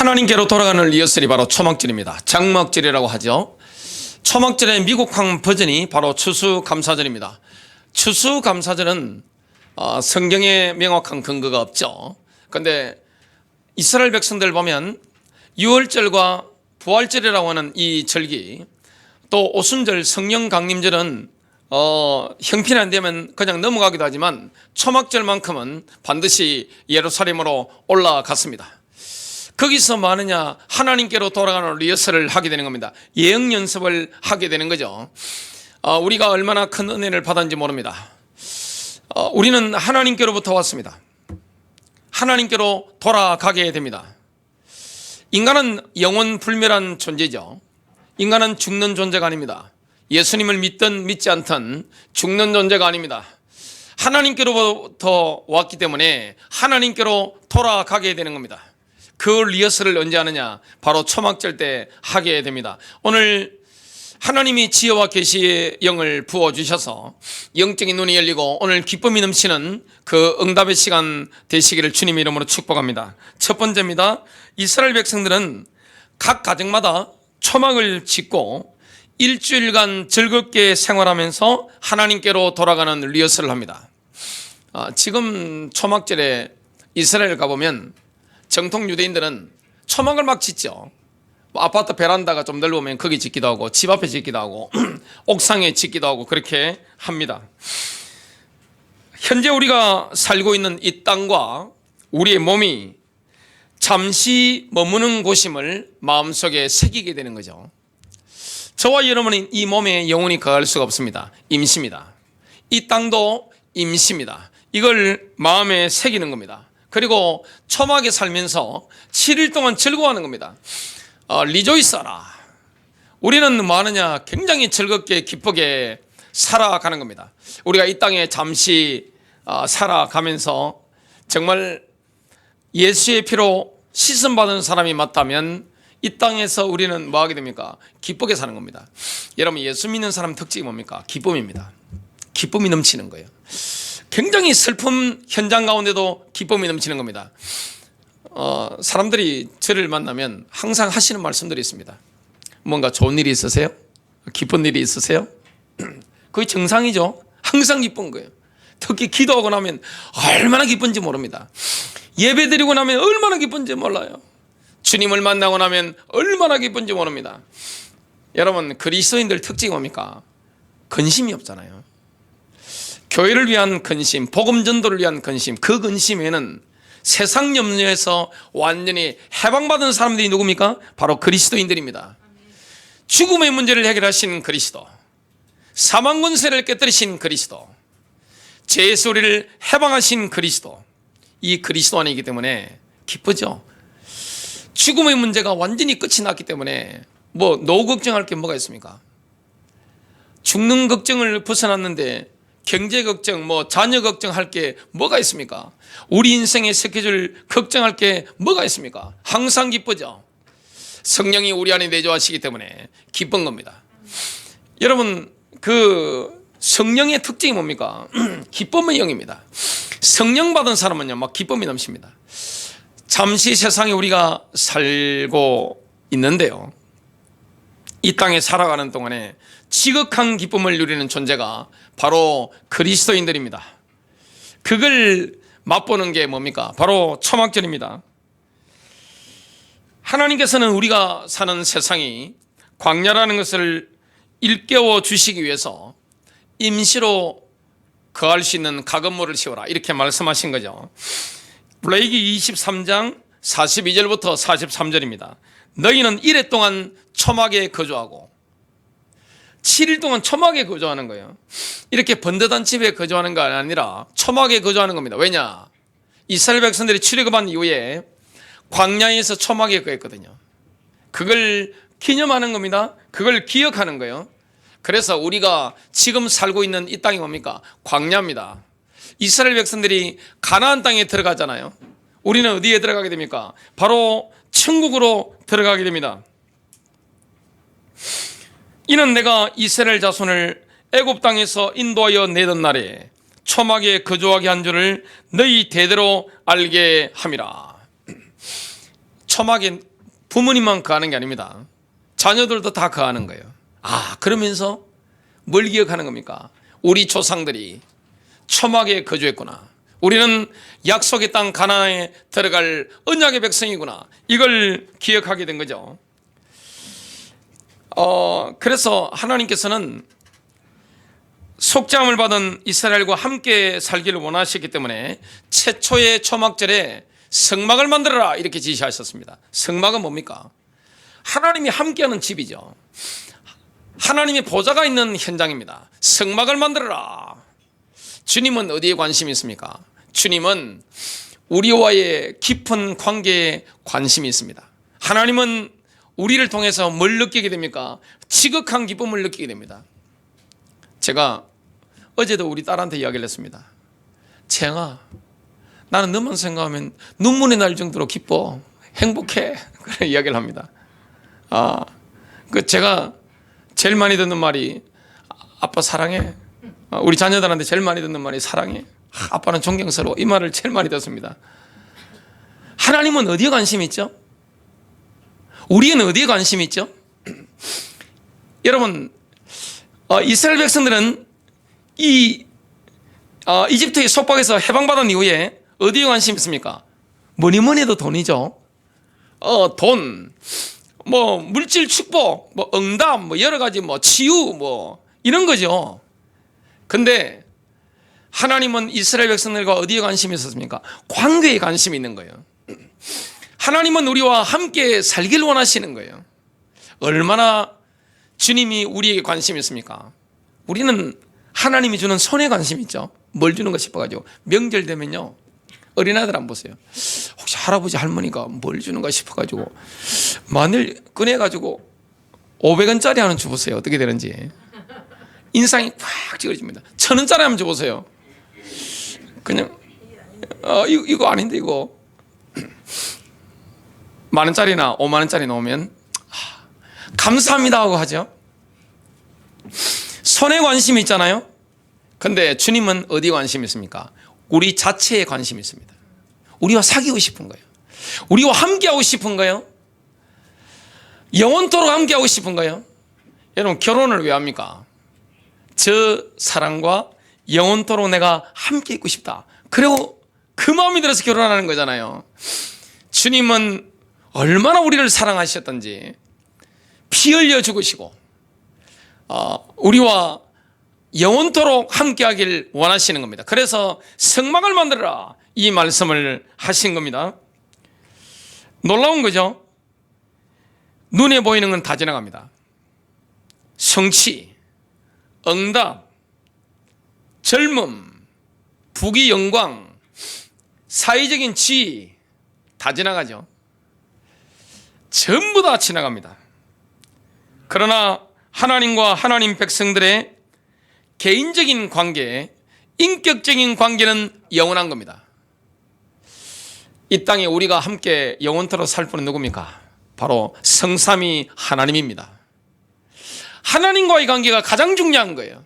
하나님께로 돌아가는 리허설이 바로 초막절입니다. 장막절이라고 하죠. 초막절의 미국황 버전이 바로 추수감사절입니다. 추수감사절은 성경에 명확한 근거가 없죠. 그런데 이스라엘 백성들 보면 유월절과 부활절이라고 하는 이 절기, 또 오순절 성령 강림절은 형편이 안 되면 그냥 넘어가기도 하지만 초막절만큼은 반드시 예루살렘으로 올라갔습니다. 거기서 뭐 하느냐, 하나님께로 돌아가는 리허설을 하게 되는 겁니다. 예언 연습을 하게 되는 거죠. 우리가 얼마나 큰 은혜를 받았는지 모릅니다. 우리는 하나님께로부터 왔습니다. 하나님께로 돌아가게 됩니다. 인간은 영원 불멸한 존재죠. 인간은 죽는 존재가 아닙니다. 예수님을 믿든 믿지 않든 죽는 존재가 아닙니다. 하나님께로부터 왔기 때문에 하나님께로 돌아가게 되는 겁니다. 그 리허설을 언제 하느냐? 바로 초막절 때 하게 됩니다. 오늘 하나님이 지혜와 계시의 영을 부어주셔서 영적인 눈이 열리고 오늘 기쁨이 넘치는 그 응답의 시간 되시기를 주님의 이름으로 축복합니다. 첫 번째입니다. 이스라엘 백성들은 각 가정마다 초막을 짓고 일주일간 즐겁게 생활하면서 하나님께로 돌아가는 리허설을 합니다. 지금 초막절에 이스라엘 가보면 정통 유대인들은 초막을 막 짓죠. 아파트 베란다가 좀 넓으면 거기 짓기도 하고 집 앞에 짓기도 하고 옥상에 짓기도 하고 그렇게 합니다. 현재 우리가 살고 있는 이 땅과 우리의 몸이 잠시 머무는 곳임을 마음속에 새기게 되는 거죠. 저와 여러분은 이 몸에 영원히 거할 수가 없습니다. 임시입니다. 이 땅도 임시입니다. 이걸 마음에 새기는 겁니다. 그리고 초막에 살면서 7일 동안 즐거워하는 겁니다. 리조이스하라. 우리는 뭐 하느냐? 굉장히 즐겁게 기쁘게 살아가는 겁니다. 우리가 이 땅에 잠시 살아가면서 정말 예수의 피로 씻음받은 사람이 맞다면 이 땅에서 우리는 뭐 하게 됩니까? 기쁘게 사는 겁니다. 여러분, 예수 믿는 사람 특징이 뭡니까? 기쁨입니다. 기쁨이 넘치는 거예요. 굉장히 슬픔 현장 가운데도 기쁨이 넘치는 겁니다. 사람들이 저를 만나면 항상 하시는 말씀들이 있습니다. 뭔가 좋은 일이 있으세요? 기쁜 일이 있으세요? 그게 정상이죠. 항상 기쁜 거예요. 특히 기도하고 나면 얼마나 기쁜지 모릅니다. 예배 드리고 나면 얼마나 기쁜지 몰라요. 주님을 만나고 나면 얼마나 기쁜지 모릅니다. 여러분, 그리스도인들 특징이 뭡니까? 근심이 없잖아요. 교회를 위한 근심, 복음 전도를 위한 근심, 그 근심에는 세상 염려에서 완전히 해방받은 사람들이 누굽니까? 바로 그리스도인들입니다. 죽음의 문제를 해결하신 그리스도, 사망 권세를 깨뜨리신 그리스도, 죄의 소리를 해방하신 그리스도, 이 그리스도 안에 있기 때문에 기쁘죠. 죽음의 문제가 완전히 끝이 났기 때문에 뭐 노후 걱정할 게 뭐가 있습니까? 죽는 걱정을 벗어났는데 경제 걱정, 뭐 자녀 걱정할 게 뭐가 있습니까? 우리 인생의 스케줄 걱정할 게 뭐가 있습니까? 항상 기쁘죠. 성령이 우리 안에 내주하시기 때문에 기쁜 겁니다. 여러분, 그 성령의 특징이 뭡니까? 기쁨의 영입니다. 성령 받은 사람은요, 막 기쁨이 넘칩니다. 잠시 세상에 우리가 살고 있는데요, 이 땅에 살아가는 동안에 지극한 기쁨을 누리는 존재가 바로 그리스도인들입니다. 그걸 맛보는 게 뭡니까? 바로 초막절입니다. 하나님께서는 우리가 사는 세상이 광야라는 것을 일깨워 주시기 위해서 임시로 거할 수 있는 가건물을 세워라, 이렇게 말씀하신 거죠. 레위기 23장 42절부터 43절입니다. 너희는 이래 동안 초막에 거주하고 7일 동안 초막에 거주하는 거예요. 이렇게 번듯한 집에 거주하는 게 아니라 초막에 거주하는 겁니다. 왜냐? 이스라엘 백성들이 출애굽한 이후에 광야에서 초막에 거했거든요. 그걸 기념하는 겁니다. 그걸 기억하는 거예요. 그래서 우리가 지금 살고 있는 이 땅이 뭡니까? 광야입니다. 이스라엘 백성들이 가나안 땅에 들어가잖아요. 우리는 어디에 들어가게 됩니까? 바로 천국으로 들어가게 됩니다. 이는 내가 이스라엘 자손을 애굽 땅에서 인도하여 내던 날에 초막에 거주하게 한 줄을 너희 대대로 알게 함이라. 초막에 부모님만 거하는 게 아닙니다. 자녀들도 다 거하는 거예요. 그러면서 뭘 기억하는 겁니까? 우리 조상들이 초막에 거주했구나. 우리는 약속의 땅 가나안에 들어갈 언약의 백성이구나. 이걸 기억하게 된 거죠. 그래서 하나님께서는 속죄함을 받은 이스라엘과 함께 살기를 원하셨기 때문에 최초의 초막절에 성막을 만들어라 이렇게 지시하셨습니다. 성막은 뭡니까? 하나님이 함께하는 집이죠. 하나님의 보좌가 있는 현장입니다. 성막을 만들어라. 주님은 어디에 관심이 있습니까? 주님은 우리와의 깊은 관계에 관심이 있습니다. 하나님은 우리를 통해서 뭘 느끼게 됩니까? 지극한 기쁨을 느끼게 됩니다. 제가 어제도 우리 딸한테 이야기를 했습니다. 채영아, 나는 너만 생각하면 눈물이 날 정도로 기뻐, 행복해. 그런 이야기를 합니다. 제가 제일 많이 듣는 말이 아빠 사랑해. 우리 자녀들한테 제일 많이 듣는 말이 사랑해. 아빠는 존경스러워. 이 말을 제일 많이 듣습니다. 하나님은 어디에 관심이 있죠? 우리는 어디에 관심이 있죠? 여러분, 이스라엘 백성들은 이집트의 속박에서 해방받은 이후에 어디에 관심이 있습니까? 뭐니 해도 돈이죠. 돈, 물질 축복, 응답, 여러 가지 치유, 이런 거죠. 근데 하나님은 이스라엘 백성들과 어디에 관심이 있었습니까? 관계에 관심이 있는 거예요. 하나님은 우리와 함께 살기를 원하시는 거예요. 얼마나 주님이 우리에게 관심이 있습니까? 우리는 하나님이 주는 손에 관심이 있죠. 뭘 주는 거 싶어가지고 명절 되면요, 어린아이들 안 보세요. 혹시 할아버지 할머니가 뭘 주는가 싶어가지고 마늘 꺼내가지고 500원짜리 하나 줘보세요. 어떻게 되는지 인상이 팍 찌그러집니다. 1000원짜리 한번 줘보세요. 그냥 이거 아닌데 이거 만원짜리나 5만원짜리 넣으면 감사합니다 하고 하죠. 손에 관심이 있잖아요. 근데 주님은 어디에 관심이 있습니까? 우리 자체에 관심이 있습니다. 우리와 사귀고 싶은 거예요. 우리와 함께하고 싶은 거예요. 영원토록 함께하고 싶은 거예요. 여러분, 결혼을 왜 합니까? 저 사랑과 영원토록 내가 함께 있고 싶다. 그리고 그 마음이 들어서 결혼하는 거잖아요. 주님은 얼마나 우리를 사랑하셨던지 피 흘려 죽으시고 우리와 영원토록 함께하길 원하시는 겁니다. 그래서 성막을 만들어라 이 말씀을 하신 겁니다. 놀라운 거죠. 눈에 보이는 건 다 지나갑니다. 성취, 응답, 젊음, 부귀 영광, 사회적인 지위 다 지나가죠. 전부 다 지나갑니다. 그러나 하나님과 하나님 백성들의 개인적인 관계, 인격적인 관계는 영원한 겁니다. 이 땅에 우리가 함께 영원토록 살 분은 누굽니까? 바로 성삼위 하나님입니다. 하나님과의 관계가 가장 중요한 거예요.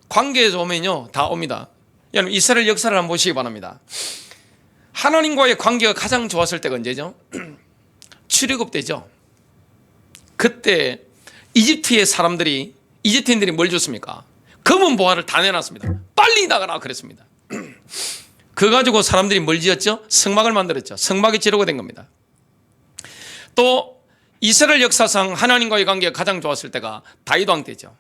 관계에서 오면요 다 옵니다. 여러분, 이스라엘 역사를 한번 보시기 바랍니다. 하나님과의 관계가 가장 좋았을 때가 언제죠? 출애굽 때죠. 그때 이집트인들이 뭘 줬습니까? 검은 보화를 다 내놨습니다. 빨리 나가라 그랬습니다. 그거 가지고 사람들이 뭘 지었죠? 성막을 만들었죠. 성막이 지르고 된 겁니다. 또 이스라엘 역사상 하나님과의 관계가 가장 좋았을 때가 다윗 왕 때죠.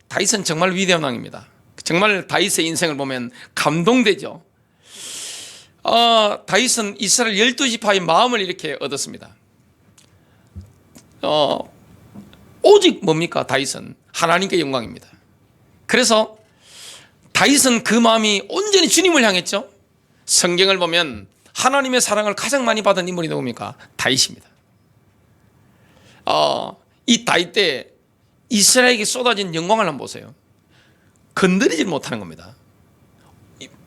다윗은 정말 위대한 왕입니다. 정말 다윗의 인생을 보면 감동되죠. 다윗은 이스라엘 12지파의 마음을 이렇게 얻었습니다. 오직 뭡니까? 다윗은 하나님께 영광입니다. 그래서 다윗은 그 마음이 온전히 주님을 향했죠. 성경을 보면 하나님의 사랑을 가장 많이 받은 인물이 누굽니까? 다윗입니다. 이 다윗 때 이스라엘에게 쏟아진 영광을 한번 보세요. 건드리지 못하는 겁니다.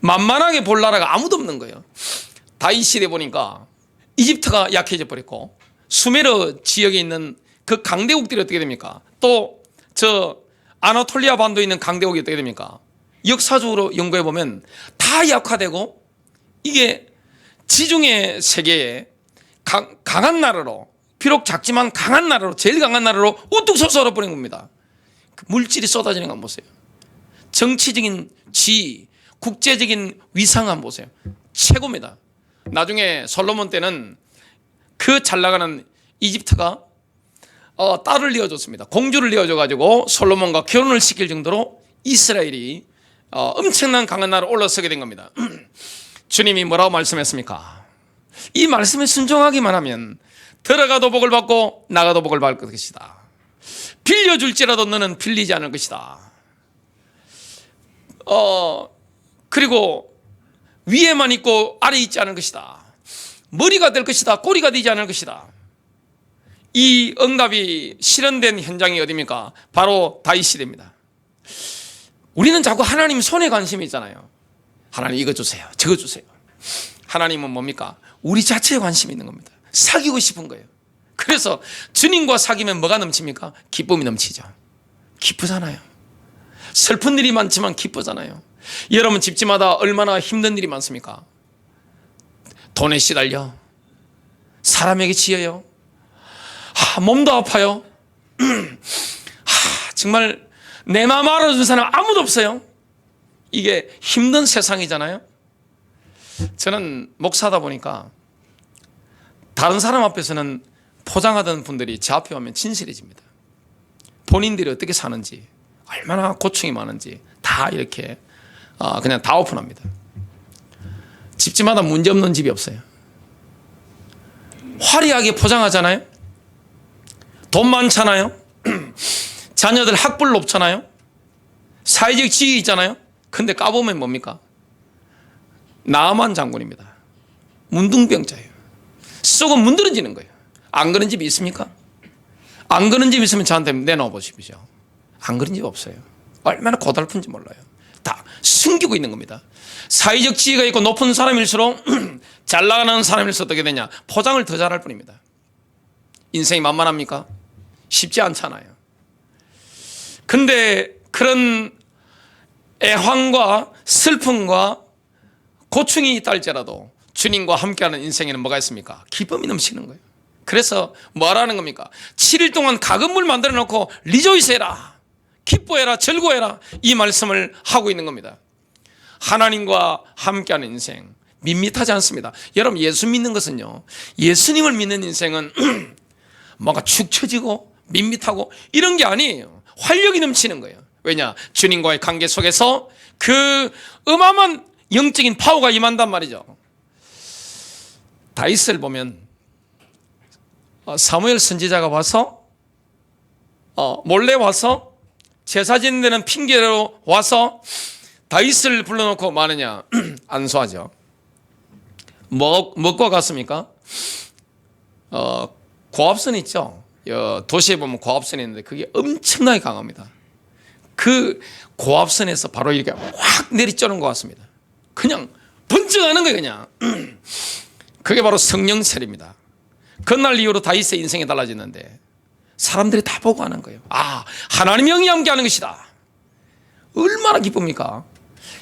만만하게 볼 나라가 아무도 없는 거예요. 다윗 시대 보니까 이집트가 약해져 버렸고 수메르 지역에 있는 그 강대국들이 어떻게 됩니까? 또 저 아나톨리아 반도에 있는 강대국이 어떻게 됩니까? 역사적으로 연구해 보면 다 약화되고 이게 지중해 세계에 강한 나라로, 비록 작지만 강한 나라로, 제일 강한 나라로 우뚝 솟아버린 겁니다. 그 물질이 쏟아지는 거 한번 보세요. 정치적인 지위, 국제적인 위상 한번 보세요. 최고입니다. 나중에 솔로몬 때는 그 잘 나가는 이집트가 딸을 이어줬습니다. 공주를 이어줘가지고 솔로몬과 결혼을 시킬 정도로 이스라엘이 엄청난 강한 나라로 올라서게 된 겁니다. 주님이 뭐라고 말씀했습니까? 이 말씀에 순종하기만 하면 들어가도 복을 받고 나가도 복을 받을 것이다. 빌려줄지라도 너는 빌리지 않을 것이다. 그리고 위에만 있고 아래 있지 않을 것이다. 머리가 될 것이다. 꼬리가 되지 않을 것이다. 이 응답이 실현된 현장이 어디입니까? 바로 다윗 시대입니다. 우리는 자꾸 하나님 손에 관심이 있잖아요. 하나님 이거 주세요, 저거 주세요. 하나님은 뭡니까? 우리 자체에 관심이 있는 겁니다. 사귀고 싶은 거예요. 그래서 주님과 사귀면 뭐가 넘칩니까? 기쁨이 넘치죠. 기쁘잖아요. 슬픈 일이 많지만 기쁘잖아요. 여러분 집집마다 얼마나 힘든 일이 많습니까? 돈에 시달려, 사람에게 치여요, 몸도 아파요. 정말 내 마음 알아준 사람 아무도 없어요. 이게 힘든 세상이잖아요. 저는 목사다 보니까 다른 사람 앞에서는 포장하던 분들이 제 앞에 오면 진실해집니다. 본인들이 어떻게 사는지, 얼마나 고충이 많은지 다 이렇게 그냥 다 오픈합니다. 집집마다 문제없는 집이 없어요. 화려하게 포장하잖아요. 돈 많잖아요. 자녀들 학벌 높잖아요. 사회적 지위 있잖아요. 근데 까보면 뭡니까? 나만 장군입니다. 문둥병자예요. 속은 문드러지는 거예요. 안 그런 집이 있습니까? 안 그런 집 있으면 저한테 내놓아 보십시오. 안 그런 집 없어요. 얼마나 고달픈지 몰라요. 다 숨기고 있는 겁니다. 사회적 지위가 있고 높은 사람일수록 잘 나가는 사람일수록 어떻게 되냐? 포장을 더 잘할 뿐입니다. 인생이 만만합니까? 쉽지 않잖아요. 근데 그런 애환과 슬픔과 고충이 있다 할지라도 주님과 함께하는 인생에는 뭐가 있습니까? 기쁨이 넘치는 거예요. 그래서 뭐라는 겁니까? 7일 동안 가금을 만들어 놓고 리조이스해라, 기뻐해라, 즐거워해라, 이 말씀을 하고 있는 겁니다. 하나님과 함께하는 인생 밋밋하지 않습니다. 여러분 예수 믿는 것은요, 예수님을 믿는 인생은 뭔가 축 처지고 밋밋하고 이런 게 아니에요. 활력이 넘치는 거예요. 왜냐? 주님과의 관계 속에서 그 어마어마한 영적인 파워가 임한단 말이죠. 다윗을 보면 사무엘 선지자가 와서 몰래 와서 제사 지는 데는 핑계로 와서 다윗을 불러놓고 마느냐? 안수하죠. 먹고 갔습니까? 고압선 있죠. 도시에 보면 고압선이 있는데 그게 엄청나게 강합니다. 그 고압선에서 바로 이렇게 확 내리쬐는 것 같습니다. 그냥 번쩍하는 거예요. 그냥 그게 바로 성령설입니다. 그날 이후로 다윗의 인생이 달라졌는데 사람들이 다 보고 하는 거예요. 하나님이 영이 함께하는 것이다. 얼마나 기쁩니까?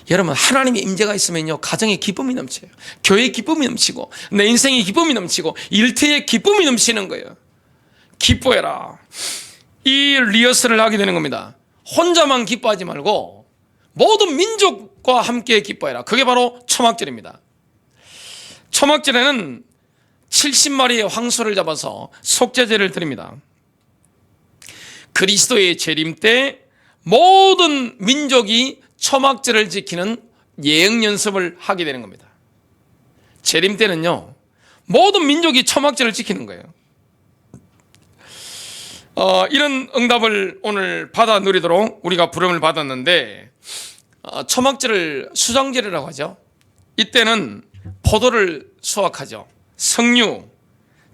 여러분 하나님의 임재가 있으면요, 가정에 기쁨이 넘쳐요. 교회에 기쁨이 넘치고 내 인생에 기쁨이 넘치고 일터에 기쁨이 넘치는 거예요. 기뻐해라. 이 리허설을 하게 되는 겁니다. 혼자만 기뻐하지 말고 모든 민족과 함께 기뻐해라. 그게 바로 초막절입니다. 초막절에는 70마리의 황소를 잡아서 속죄제를 드립니다. 그리스도의 재림 때 모든 민족이 초막절을 지키는 예행 연습을 하게 되는 겁니다. 재림 때는요, 모든 민족이 초막절을 지키는 거예요. 이런 응답을 오늘 받아 누리도록 우리가 부름을 받았는데, 초막절을 수장절이라고 하죠. 이때는 포도를 수확하죠. 석류,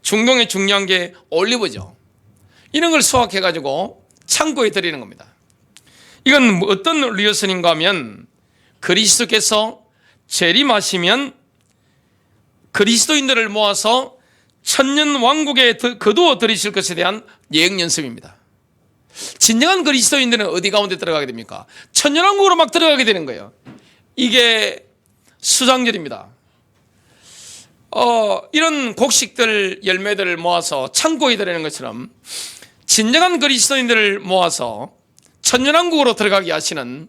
중동에 중요한 게 올리브죠. 이런 걸 수확해가지고 창고에 드리는 겁니다. 이건 어떤 리허설인가 하면, 그리스도께서 재림하시면 그리스도인들을 모아서 천년 왕국에 거두어 들이실 것에 대한 예행 연습입니다. 진정한 그리스도인들은 어디 가운데 들어가게 됩니까? 천년 왕국으로 막 들어가게 되는 거예요. 이게 수장절입니다. 이런 곡식들 열매들을 모아서 창고에 들어있는 것처럼 진정한 그리스도인들을 모아서 천년왕국으로 들어가게 하시는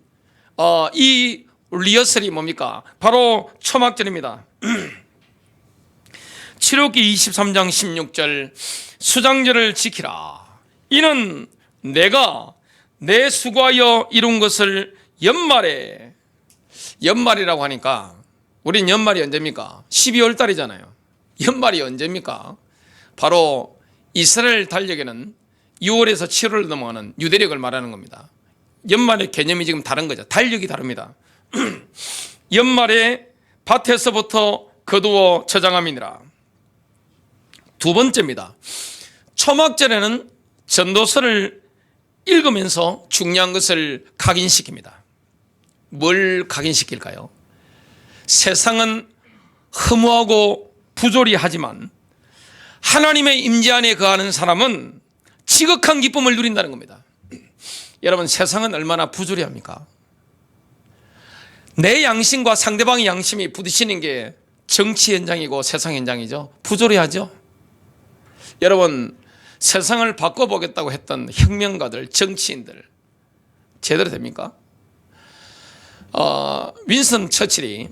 이 리허설이 뭡니까? 바로 초막절입니다. 출애굽기 23장 16절 수장절을 지키라. 이는 내가 내 수고하여 이룬 것을 연말에, 연말이라고 하니까 우린 연말이 언제입니까? 12월 달이잖아요. 연말이 언제입니까? 바로 이스라엘 달력에는 6월에서 7월로 넘어가는 유대력을 말하는 겁니다. 연말의 개념이 지금 다른 거죠. 달력이 다릅니다. 연말에 밭에서부터 거두어 저장함이니라. 두 번째입니다. 초막절에는 전도서를 읽으면서 중요한 것을 각인시킵니다. 뭘 각인시킬까요? 세상은 허무하고 부조리하지만 하나님의 임재 안에 거하는 사람은 지극한 기쁨을 누린다는 겁니다. 여러분, 세상은 얼마나 부조리합니까? 내 양심과 상대방의 양심이 부딪히는 게 정치 현장이고 세상 현장이죠. 부조리하죠. 여러분, 세상을 바꿔보겠다고 했던 혁명가들, 정치인들 제대로 됩니까? 윈스턴 처칠이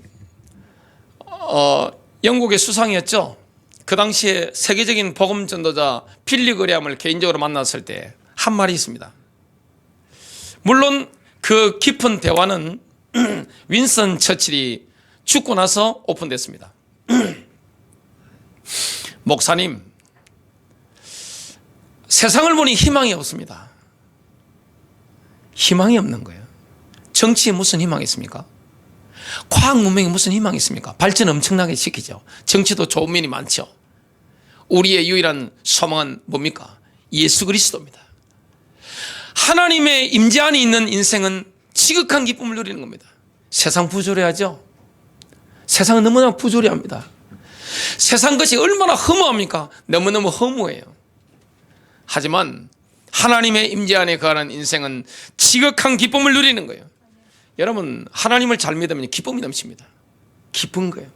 영국의 수상이었죠. 그 당시에 세계적인 복음 전도자 빌리 그레함을 개인적으로 만났을 때 한 말이 있습니다. 물론 그 깊은 대화는 윈스턴 처칠이 죽고 나서 오픈됐습니다. 목사님, 세상을 보니 희망이 없습니다. 희망이 없는 거예요. 정치에 무슨 희망이 있습니까? 과학 문명에 무슨 희망이 있습니까? 발전 엄청나게 시키죠. 정치도 좋은 면이 많죠. 우리의 유일한 소망은 뭡니까? 예수 그리스도입니다. 하나님의 임재 안에 있는 인생은 지극한 기쁨을 누리는 겁니다. 세상 부조리하죠. 세상은 너무나 부조리합니다. 세상 것이 얼마나 허무합니까? 너무너무 허무해요. 하지만 하나님의 임재 안에 거하는 인생은 지극한 기쁨을 누리는 거예요. 여러분, 하나님을 잘 믿으면 기쁨이 넘칩니다. 기쁜 거예요.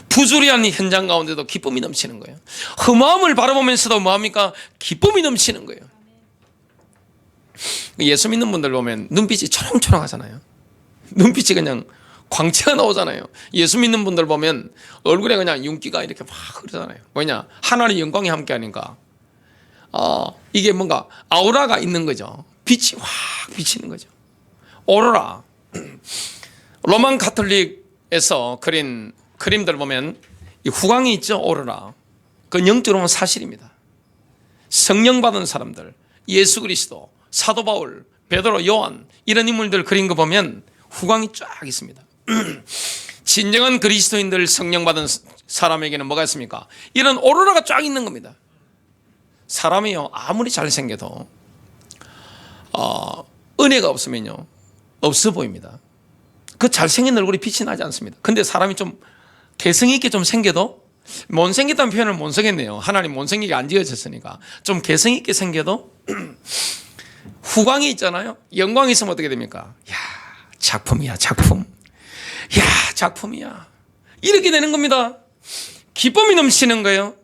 부조리한 현장 가운데도 기쁨이 넘치는 거예요. 험함을 바라보면서도 뭐합니까? 기쁨이 넘치는 거예요. 예수 믿는 분들 보면 눈빛이 초롱초롱하잖아요. 눈빛이 그냥 광채가 나오잖아요. 예수 믿는 분들 보면 얼굴에 그냥 윤기가 이렇게 막 흐르잖아요. 왜냐? 하나님의 영광이 함께 하니까 이게 뭔가 아우라가 있는 거죠. 빛이 확 비치는 거죠. 오로라. 로만 가톨릭에서 그린 그림들 보면 이 후광이 있죠. 오로라. 그건 영적으로 보면 사실입니다. 성령 받은 사람들, 예수 그리스도, 사도 바울, 베드로, 요한 이런 인물들 그린 거 보면 후광이 쫙 있습니다. 진정한 그리스도인들, 성령 받은 사람에게는 뭐가 있습니까? 이런 오로라가 쫙 있는 겁니다. 사람이요, 아무리 잘생겨도 은혜가 없으면요 없어 보입니다. 그 잘생긴 얼굴이 빛이 나지 않습니다. 근데 사람이 좀 개성 있게 좀 생겨도, 못생겼다는 표현을 못 쓰겠네요. 하나님 못생기게 안 지어졌으니까. 좀 개성 있게 생겨도 후광이 있잖아요. 영광이 있으면 어떻게 됩니까? 야, 작품이야, 작품. 야, 작품이야. 이렇게 되는 겁니다. 기쁨이 넘치는 거예요.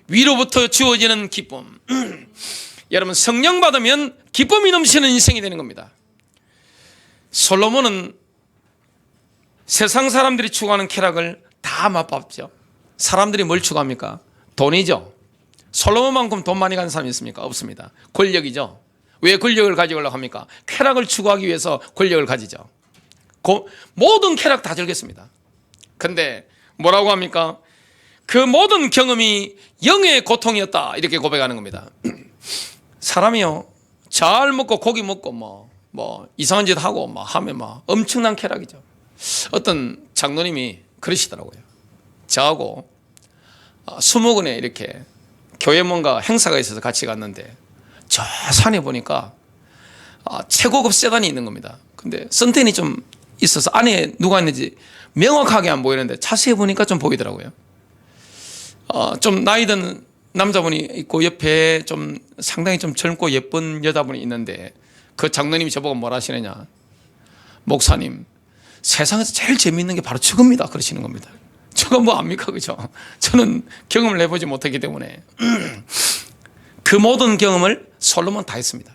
위로부터 주어지는 기쁨. 여러분, 성령 받으면 기쁨이 넘치는 인생이 되는 겁니다. 솔로몬은 세상 사람들이 추구하는 쾌락을 다 맛봤죠. 사람들이 뭘 추구합니까? 돈이죠. 솔로몬만큼 돈 많이 가는 사람이 있습니까? 없습니다. 권력이죠. 왜 권력을 가지려고 합니까? 쾌락을 추구하기 위해서 권력을 가지죠. 모든 쾌락 다 즐겼습니다. 근데 뭐라고 합니까? 그 모든 경험이 영의 고통이었다, 이렇게 고백하는 겁니다. 사람이요, 잘 먹고 고기 먹고 뭐 이상한 짓 하고 하면 엄청난 쾌락이죠. 어떤 장로님이 그러시더라고요. 저하고 수목원에 이렇게 교회 뭔가 행사가 있어서 같이 갔는데 저 산에 보니까 최고급 세단이 있는 겁니다. 근데 선텐이 좀 있어서 안에 누가 있는지 명확하게 안 보이는데 자세히 보니까 좀 보이더라고요. 좀 나이 든 남자분이 있고 옆에 좀 상당히 좀 젊고 예쁜 여자분이 있는데 그 장로님이 저보고 뭐라 하시느냐, 목사님, 세상에서 제일 재미있는 게 바로 저겁니다, 그러시는 겁니다. 저거 뭐 압니까? 그죠? 저는 경험을 해보지 못했기 때문에 그 모든 경험을 솔로몬 다 했습니다.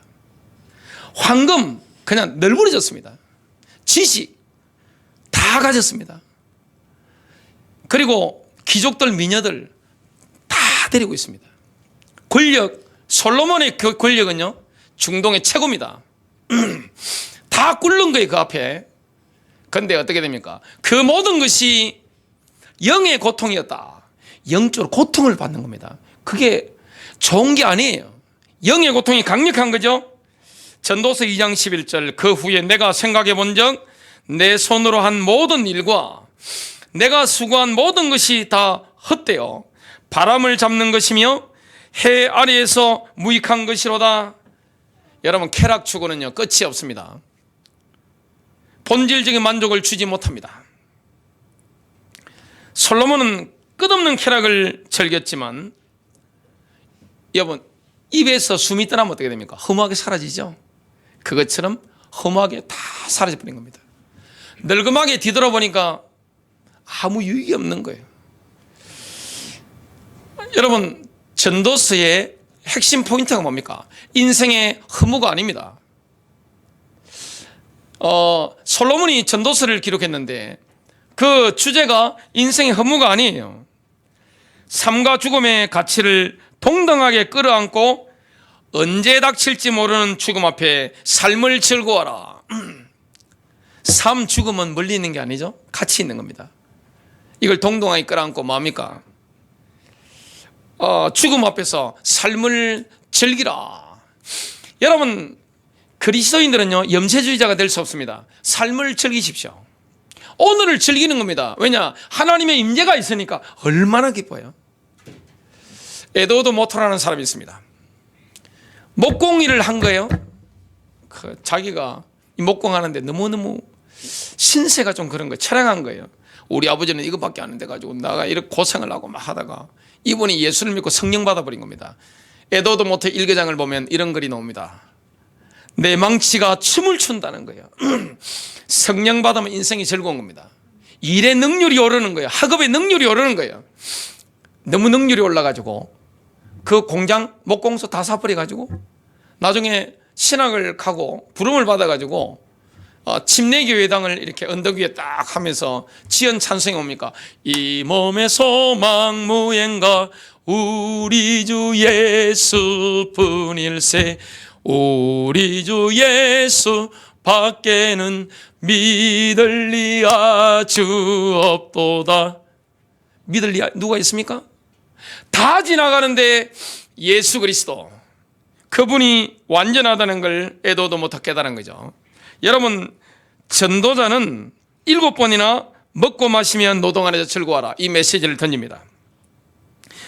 황금 그냥 널브러졌습니다. 지식 다 가졌습니다. 그리고 귀족들 미녀들 다 데리고 있습니다. 권력, 솔로몬의 그 권력은요 중동의 최고입니다. 다 꿇는 거예요 그 앞에. 그런데 어떻게 됩니까? 그 모든 것이 영의 고통이었다. 영적으로 고통을 받는 겁니다. 그게 좋은 게 아니에요. 영의 고통이 강력한 거죠. 전도서 2장 11절 그 후에 내가 생각해 본 적 내 손으로 한 모든 일과 내가 수고한 모든 것이 다 헛되어 바람을 잡는 것이며 해 아래에서 무익한 것이로다. 여러분 쾌락 추구는요 끝이 없습니다. 본질적인 만족을 주지 못합니다. 솔로몬은 끝없는 쾌락을 즐겼지만 여러분 입에서 숨이 떠나면 어떻게 됩니까? 허무하게 사라지죠. 그것처럼 허무하게 다 사라져버린 겁니다. 늙음하게 뒤돌아보니까 아무 유익이 없는 거예요. 여러분 전도서의 핵심 포인트가 뭡니까? 인생의 허무가 아닙니다. 솔로몬이 전도서를 기록했는데 그 주제가 인생의 허무가 아니에요. 삶과 죽음의 가치를 동등하게 끌어안고 언제 닥칠지 모르는 죽음 앞에 삶을 즐거워하라. 삶 죽음은 멀리 있는 게 아니죠. 같이 있는 겁니다. 이걸 동등하게 끌어안고 뭡니까? 죽음 앞에서 삶을 즐기라. 여러분 그리스도인들은요 염세주의자가 될 수 없습니다. 삶을 즐기십시오. 오늘을 즐기는 겁니다. 왜냐? 하나님의 임재가 있으니까. 얼마나 기뻐요. 에드워드 모터라는 사람이 있습니다. 목공일을 한 거예요. 자기가 목공하는데 너무너무 신세가 좀 그런 거예요. 철량한 거예요. 우리 아버지는 이것밖에 안 돼 가지고 나가 이렇게 고생을 하고 막 하다가 이분이 예수를 믿고 성령 받아버린 겁니다. 에드워드 모터 일기장을 보면 이런 글이 나옵니다. 내 망치가 춤을 춘다는 거예요. 성령 받으면 인생이 즐거운 겁니다. 일의 능률이 오르는 거예요. 학업의 능률이 오르는 거예요. 너무 능률이 올라가지고 그 공장 목공소 다 사버려가지고 나중에 신학을 가고 부름을 받아가지고 침례교회당을 이렇게 언덕 위에 딱 하면서 지연 찬송이 뭡니까? 이 몸의 소망 무엔가 우리 주 예수뿐일세 우리 주 예수 밖에는 믿을 리 아주 없도다. 믿을 리 누가 있습니까? 다 지나가는데 예수 그리스도 그분이 완전하다는 걸 에도도 못 깨달은 거죠. 여러분 전도자는 7번이나 먹고 마시면 노동 안에서 즐거워하라 이 메시지를 던집니다.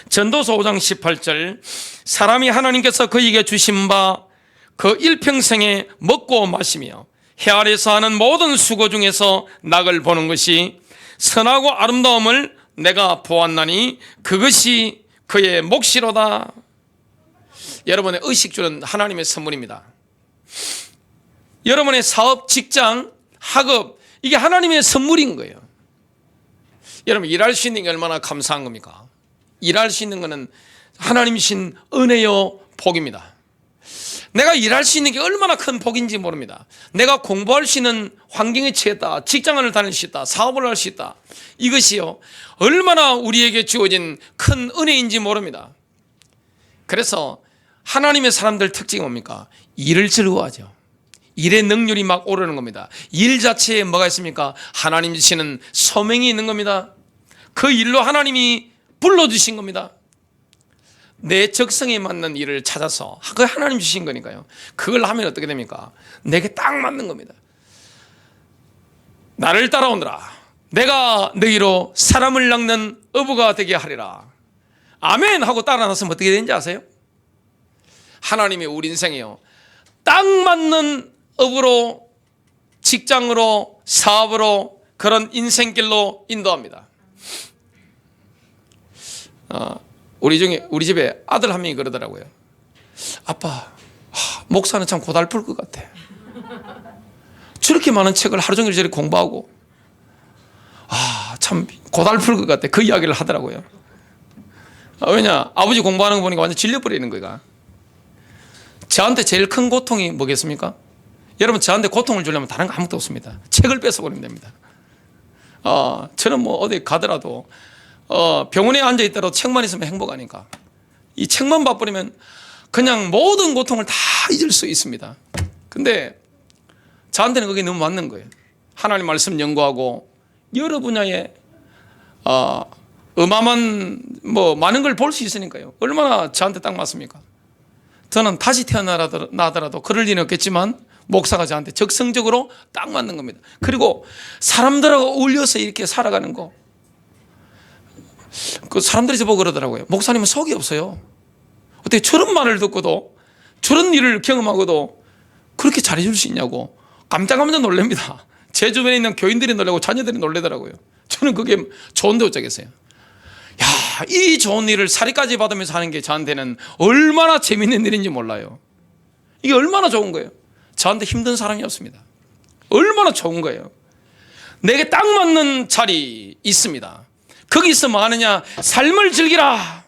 전도서 5장 18절 사람이 하나님께서 그에게 주신 바 그 일평생에 먹고 마시며 해 아래서 하는 모든 수고 중에서 낙을 보는 것이 선하고 아름다움을 내가 보았나니 그것이 그의 몫이로다. 여러분의 의식주는 하나님의 선물입니다. 여러분의 사업, 직장, 학업 이게 하나님의 선물인 거예요. 여러분 일할 수 있는 게 얼마나 감사한 겁니까? 일할 수 있는 것은 하나님 주신 은혜요 복입니다. 내가 일할 수 있는 게 얼마나 큰 복인지 모릅니다. 내가 공부할 수 있는 환경에 처했다. 직장을 다닐 수 있다. 사업을 할 수 있다. 이것이요 얼마나 우리에게 주어진 큰 은혜인지 모릅니다. 그래서 하나님의 사람들 특징이 뭡니까? 일을 즐거워하죠. 일의 능률이 막 오르는 겁니다. 일 자체에 뭐가 있습니까? 하나님 주시는 소명이 있는 겁니다. 그 일로 하나님이 불러주신 겁니다. 내 적성에 맞는 일을 찾아서 그걸 하나님 주신 거니까요. 그걸 하면 어떻게 됩니까? 내게 딱 맞는 겁니다. 나를 따라오너라. 내가 너희로 사람을 낚는 어부가 되게 하리라. 아멘 하고 따라 나서면 어떻게 되는지 아세요? 하나님이 우리 인생에요 딱 맞는 업으로 직장으로 사업으로 그런 인생길로 인도합니다. 우리 집에 아들 한 명이 그러더라고요. 아빠, 목사는 참 고달플 것 같아. 저렇게 많은 책을 하루 종일 저렇게 공부하고 참 참 고달플 것 같아. 그 이야기를 하더라고요. 왜냐, 아버지 공부하는 거 보니까 완전 질려버리는 거야. 저한테 제일 큰 고통이 뭐겠습니까? 여러분, 저한테 고통을 주려면 다른 거 아무것도 없습니다. 책을 뺏어버리면 됩니다. 저는 뭐 어디 가더라도 병원에 앉아 있더라도 책만 있으면 행복하니까, 이 책만 봐버리면 그냥 모든 고통을 다 잊을 수 있습니다. 근데 저한테는 그게 너무 맞는 거예요. 하나님 말씀 연구하고 여러 분야에 어마어마한 뭐 많은 걸 볼 수 있으니까요. 얼마나 저한테 딱 맞습니까? 저는 다시 태어나더라도 그럴 리는 없겠지만 목사가 저한테 적성적으로 딱 맞는 겁니다. 그리고 사람들하고 어울려서 이렇게 살아가는 거, 그 사람들이 저보고 그러더라고요. 목사님은 속이 없어요. 어떻게 저런 말을 듣고도 저런 일을 경험하고도 그렇게 잘해줄 수 있냐고 깜짝깜짝 놀랍니다. 제 주변에 있는 교인들이 놀라고 자녀들이 놀라더라고요. 저는 그게 좋은데 어쩌겠어요. 야, 이 좋은 일을 사리까지 받으면서 하는 게 저한테는 얼마나 재밌는 일인지 몰라요. 이게 얼마나 좋은 거예요. 저한테 힘든 사람이 없습니다. 얼마나 좋은 거예요. 내게 딱 맞는 자리 있습니다. 거기서 뭐 하느냐? 삶을 즐기라.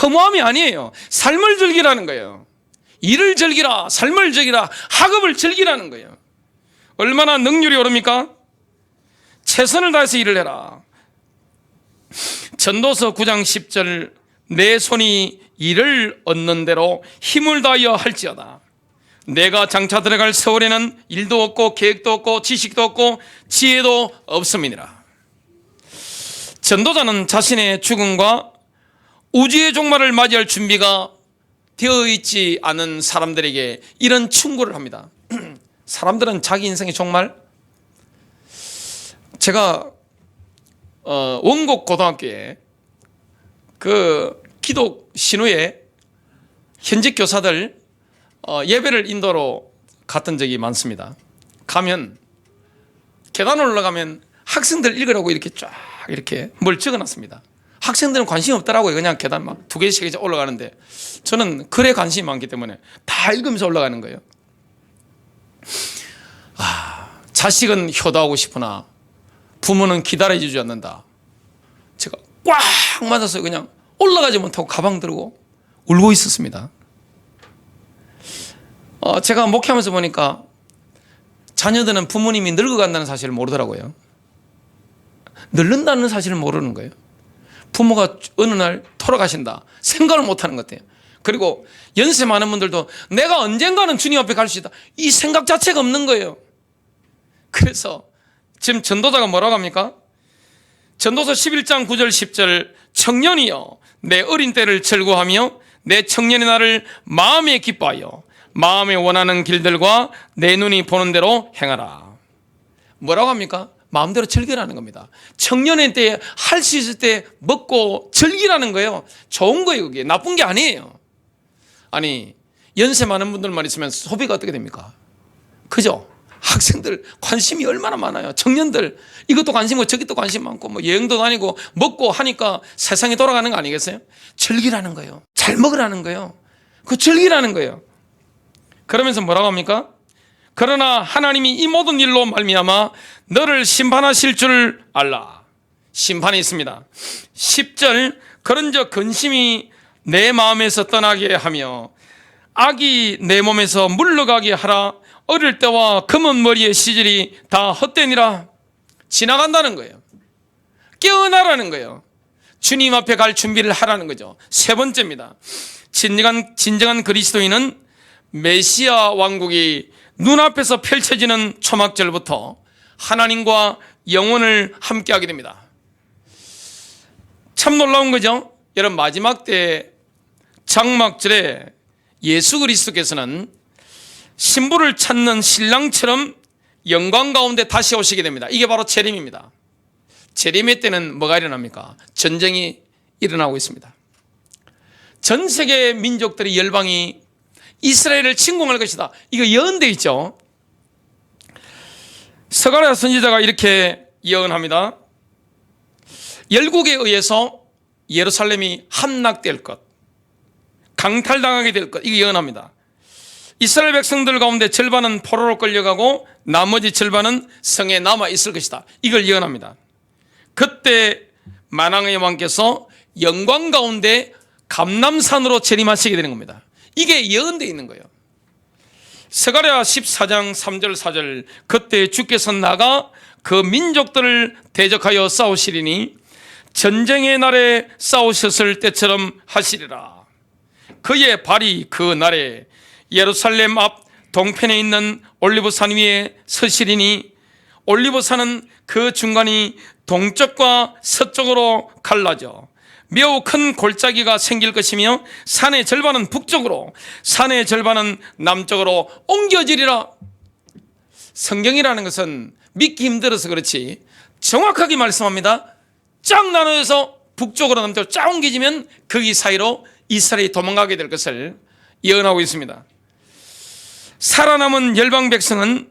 허무함이 아니에요. 삶을 즐기라는 거예요. 일을 즐기라, 삶을 즐기라, 학업을 즐기라는 거예요. 얼마나 능률이 오릅니까? 최선을 다해서 일을 해라. 전도서 9장 10절, 내 손이 일을 얻는 대로 힘을 다하여 할지어다. 내가 장차 들어갈 세월에는 일도 없고 계획도 없고 지식도 없고 지혜도 없음이니라. 전도자는 자신의 죽음과 우주의 종말을 맞이할 준비가 되어 있지 않은 사람들에게 이런 충고를 합니다. 사람들은 자기 인생의 종말, 제가 원곡 고등학교에 그 기독 신우회 현직 교사들 예배를 인도로 갔던 적이 많습니다. 가면 계단 올라가면 학생들 읽으라고 이렇게 쫙 이렇게 뭘 적어놨습니다. 학생들은 관심이 없더라고요. 그냥 계단 막 2개씩 이제 올라가는데 저는 글에 관심이 많기 때문에 다 읽으면서 올라가는 거예요. 자식은 효도하고 싶으나 부모는 기다려주지 않는다. 제가 꽉 맞아서 그냥 올라가지 못하고 가방 들고 울고 있었습니다. 제가 목회하면서 보니까 자녀들은 부모님이 늙어간다는 사실을 모르더라고요. 늙는다는 사실을 모르는 거예요. 부모가 어느 날 돌아가신다 생각을 못하는 것 같아요. 그리고 연세 많은 분들도 내가 언젠가는 주님 앞에 갈 수 있다, 이 생각 자체가 없는 거예요. 그래서 지금 전도자가 뭐라고 합니까? 전도서 11장 9절 10절, 청년이여 내 어린 때를 즐거워하며 내 청년의 날을 마음에 기뻐하여 마음에 원하는 길들과 내 눈이 보는 대로 행하라. 뭐라고 합니까? 마음대로 즐기라는 겁니다. 청년의 때에 할 수 있을 때 먹고 즐기라는 거예요. 좋은 거예요. 그게 나쁜 게 아니에요. 아니, 연세 많은 분들만 있으면 소비가 어떻게 됩니까? 그죠? 학생들 관심이 얼마나 많아요. 청년들 이것도 관심 있고 저것도 관심 많고 뭐 여행도 다니고 먹고 하니까 세상이 돌아가는 거 아니겠어요? 즐기라는 거예요. 잘 먹으라는 거예요. 그 즐기라는 거예요. 그러면서 뭐라고 합니까? 그러나 하나님이 이 모든 일로 말미암아 너를 심판하실 줄 알라. 심판이 있습니다. 10절, 그런즉 근심이 내 마음에서 떠나게 하며 악이 내 몸에서 물러가게 하라. 어릴 때와 검은 머리의 시절이 다 헛되니라. 지나간다는 거예요. 깨어나라는 거예요. 주님 앞에 갈 준비를 하라는 거죠. 세 번째입니다. 진정한 그리스도인은 메시아 왕국이 눈앞에서 펼쳐지는 초막절부터 하나님과 영원을 함께하게 됩니다. 참 놀라운 거죠. 여러분, 마지막 때 장막절에 예수 그리스도께서는 신부를 찾는 신랑처럼 영광 가운데 다시 오시게 됩니다. 이게 바로 재림입니다. 재림의 때는 뭐가 일어납니까? 전쟁이 일어나고 있습니다. 전 세계 민족들의 열방이 이스라엘을 침공할 것이다. 이거 예언되어 있죠. 스가랴 선지자가 이렇게 예언합니다. 열국에 의해서 예루살렘이 함락될 것, 강탈당하게 될 것, 이거 예언합니다. 이스라엘 백성들 가운데 절반은 포로로 끌려가고 나머지 절반은 성에 남아 있을 것이다. 이걸 예언합니다. 그때 만왕의 왕께서 영광 가운데 감람산으로 재림하시게 되는 겁니다. 이게 예언되어 있는 거예요. 스가랴 14장 3절 4절 그때 주께서 나가 그 민족들을 대적하여 싸우시리니 전쟁의 날에 싸우셨을 때처럼 하시리라. 그의 발이 그 날에 예루살렘 앞 동편에 있는 올리브산 위에 서시리니 올리브산은 그 중간이 동쪽과 서쪽으로 갈라져 매우 큰 골짜기가 생길 것이며 산의 절반은 북쪽으로 산의 절반은 남쪽으로 옮겨지리라. 성경이라는 것은 믿기 힘들어서 그렇지 정확하게 말씀합니다. 쫙 나눠서 북쪽으로 남쪽으로 쫙 옮겨지면 거기 사이로 이스라엘이 도망가게 될 것을 예언하고 있습니다. 살아남은 열방 백성은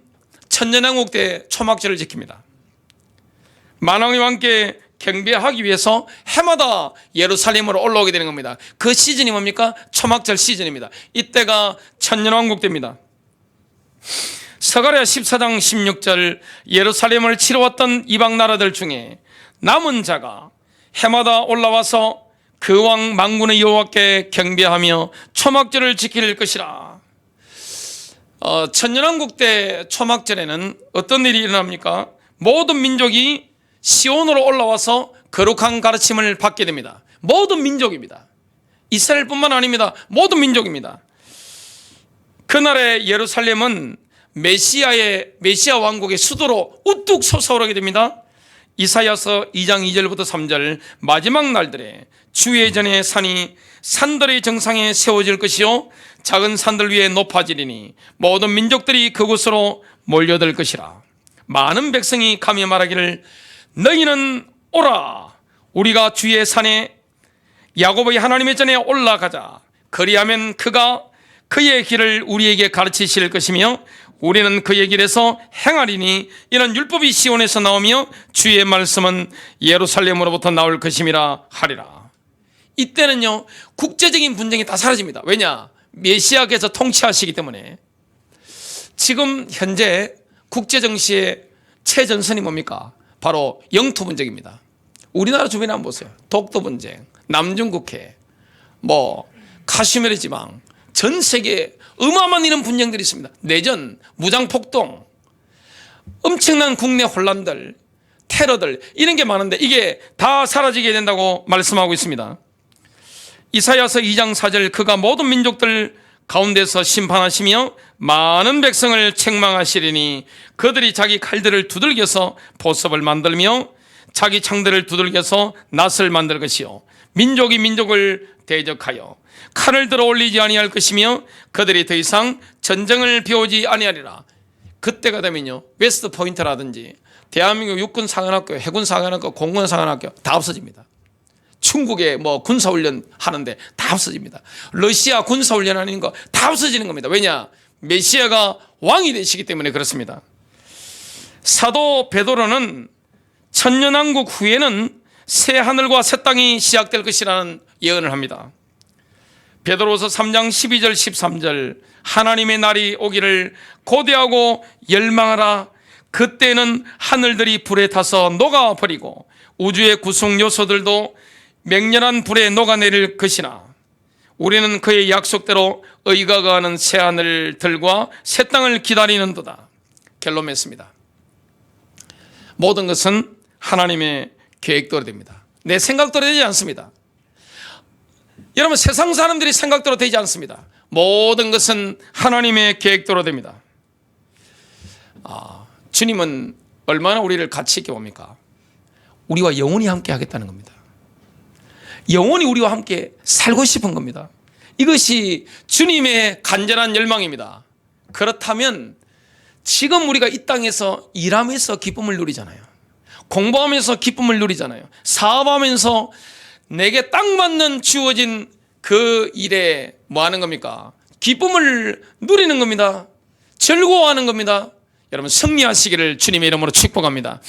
천년왕국 때 초막절을 지킵니다. 만왕의 왕께 경배하기 위해서 해마다 예루살렘으로 올라오게 되는 겁니다. 그 시즌이 뭡니까? 초막절 시즌입니다. 이때가 천년왕국 때입니다. 스가랴 14장 16절 예루살렘을 치러 왔던 이방 나라들 중에 남은 자가 해마다 올라와서 그 왕 만군의 여호와께 경배하며 초막절을 지킬 것이라. 천년왕국 때 초막절에는 어떤 일이 일어납니까? 모든 민족이 시온으로 올라와서 거룩한 가르침을 받게 됩니다. 모든 민족입니다. 이스라엘뿐만 아닙니다. 모든 민족입니다. 그날의 예루살렘은 메시아 왕국의 수도로 우뚝 솟아오르게 됩니다. 이사야서 2장 2절부터 3절 마지막 날들에 주의 전에 산이 산들의 정상에 세워질 것이요 작은 산들 위에 높아지리니 모든 민족들이 그곳으로 몰려들 것이라. 많은 백성이 가며 말하기를 너희는 오라 우리가 주의 산에 야곱의 하나님의 전에 올라가자. 그리하면 그가 그의 길을 우리에게 가르치실 것이며 우리는 그의 길에서 행하리니 이런 율법이 시온에서 나오며 주의 말씀은 예루살렘으로부터 나올 것임이라 하리라. 이때는요 국제적인 분쟁이 다 사라집니다. 왜냐? 메시아께서 통치하시기 때문에. 지금 현재 국제정치의 최전선이 뭡니까? 바로 영토 분쟁입니다. 우리나라 주변에 한번 보세요. 독도 분쟁, 남중국해, 카슈미르 지방, 전 세계에 어마어마한 이런 분쟁들이 있습니다. 내전, 무장폭동, 엄청난 국내 혼란들, 테러들 이런 게 많은데 이게 다 사라지게 된다고 말씀하고 있습니다. 이사야서 2장 4절 그가 모든 민족들 가운데서 심판하시며 많은 백성을 책망하시리니 그들이 자기 칼들을 두들겨서 보석을 만들며 자기 창들을 두들겨서 낫을 만들 것이요 민족이 민족을 대적하여 칼을 들어 올리지 아니할 것이며 그들이 더 이상 전쟁을 배우지 아니하리라. 그때가 되면요 웨스트 포인트라든지 대한민국 육군 사관학교, 해군 사관학교, 공군 사관학교 다 없어집니다. 중국에 군사훈련 하는데 다 없어집니다. 러시아 군사훈련 하는 거 다 없어지는 겁니다. 왜냐? 메시아가 왕이 되시기 때문에 그렇습니다. 사도 베드로는 천년왕국 후에는 새 하늘과 새 땅이 시작될 것이라는 예언을 합니다. 베드로서 3장 12절 13절 하나님의 날이 오기를 고대하고 열망하라. 그때는 하늘들이 불에 타서 녹아버리고 우주의 구성 요소들도 맹렬한 불에 녹아내릴 것이나 우리는 그의 약속대로 의가 가는 새하늘들과 새 땅을 기다리는도다. 결론 맺습니다. 모든 것은 하나님의 계획대로 됩니다. 내 생각대로 되지 않습니다. 여러분 세상 사람들이 생각대로 되지 않습니다. 모든 것은 하나님의 계획대로 됩니다. 주님은 얼마나 우리를 가치 있게 봅니까? 우리와 영원히 함께 하겠다는 겁니다. 영원히 우리와 함께 살고 싶은 겁니다. 이것이 주님의 간절한 열망입니다. 그렇다면 지금 우리가 이 땅에서 일하면서 기쁨을 누리잖아요. 공부하면서 기쁨을 누리잖아요. 사업하면서 내게 딱 맞는 주어진 그 일에 뭐 하는 겁니까? 기쁨을 누리는 겁니다. 즐거워하는 겁니다. 여러분 승리하시기를 주님의 이름으로 축복합니다.